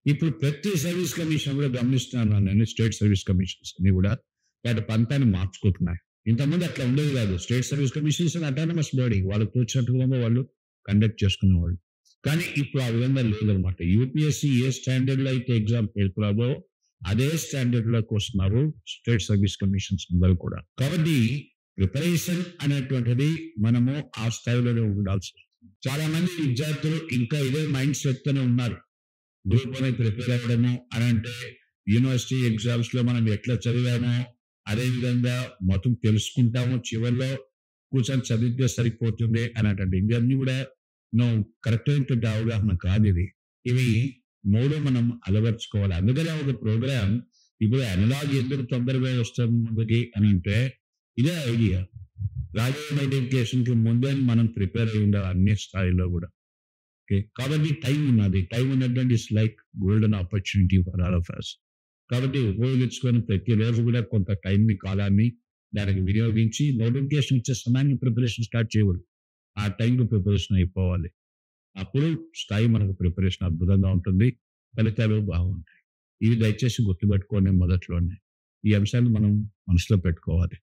ఇప్పుడు ప్రతి service commission కూడా గమనిస్తున్నాను నేను. స్టేట్ సర్వీస్ కమిషన్స్ అన్ని కూడా వాటి పంతాన్ని మార్చుకుంటున్నాయి. ఇంతకుముందు అట్లా ఉండేది కాదు. State service commissions autonomous body. వాళ్ళకి తోచినట్టుగా వాళ్ళు కండక్ట్ చేసుకునేవాళ్ళు. కానీ ఇప్పుడు ఆ విధంగా లేదనమాట. యూపీఎస్సీ ఏ స్టాండర్డ్ లో అయితే ఎగ్జామ్ పేర్కొన్నారో అదే స్టాండర్డ్ లోకి వస్తున్నారు స్టేట్ సర్వీస్ కమిషన్స్ అందరూ కూడా. కాబట్టి ప్రిపరేషన్ అనేటువంటిది మనము ఆ స్థాయిలోనే ఉండాల్సి వస్తుంది. చాలా మంది విద్యార్థులు ఇంకా ఇదే మైండ్ సెట్ తోనే ఉన్నారు. గ్రూప్ అనేది ప్రిపేర్ అవ్వడము అని అంటే యూనివర్సిటీ ఎగ్జామ్స్ లో మనం ఎట్లా చదివామో అదే విధంగా మొత్తం తెలుసుకుంటాము, చివరిలో కూర్చొని చదివితే సరిపోతుంది అనేటువంటి ఇవన్నీ కూడా కరెక్ట్ అయినటువంటి అవగాహన కాదు ఇది. ఇవి మూడు మనం అలవర్చుకోవాలి. అందుకనే ఒక ప్రోగ్రామ్ ఇప్పుడు అనలాగ్ ఎందుకు తొందరగా వస్తుంది ముందుకి అని అంటే ఇదే ఐడియా. రాజకీయ నోటిఫికేషన్ కి ముందే మనం ప్రిపేర్ అయి ఉండాలి అన్ని స్థాయిలో కూడా. ఓకే, కాబట్టి టైం ఉన్నది. టైం ఉన్నటువంటి it's like golden opportunity for all of us. కాబట్టి ఉపయోగించుకొని ప్రతిరోజు కూడా కొంత టైంని, కాలాన్ని దానికి వినియోగించి నోటిఫికేషన్ ఇచ్చే సమయాన్ని ప్రిపరేషన్ స్టార్ట్ చేయకూడదు. ఆ టైంకి ప్రిపరేషన్ అయిపోవాలి. అప్పుడు స్థాయి మనకు ప్రిపరేషన్ అద్భుతంగా ఉంటుంది, ఫలితాలు బాగుంటాయి. ఇవి దయచేసి గుర్తుపెట్టుకోండి మొదట్లోనే. ఈ అంశాలు మనం మనసులో పెట్టుకోవాలి.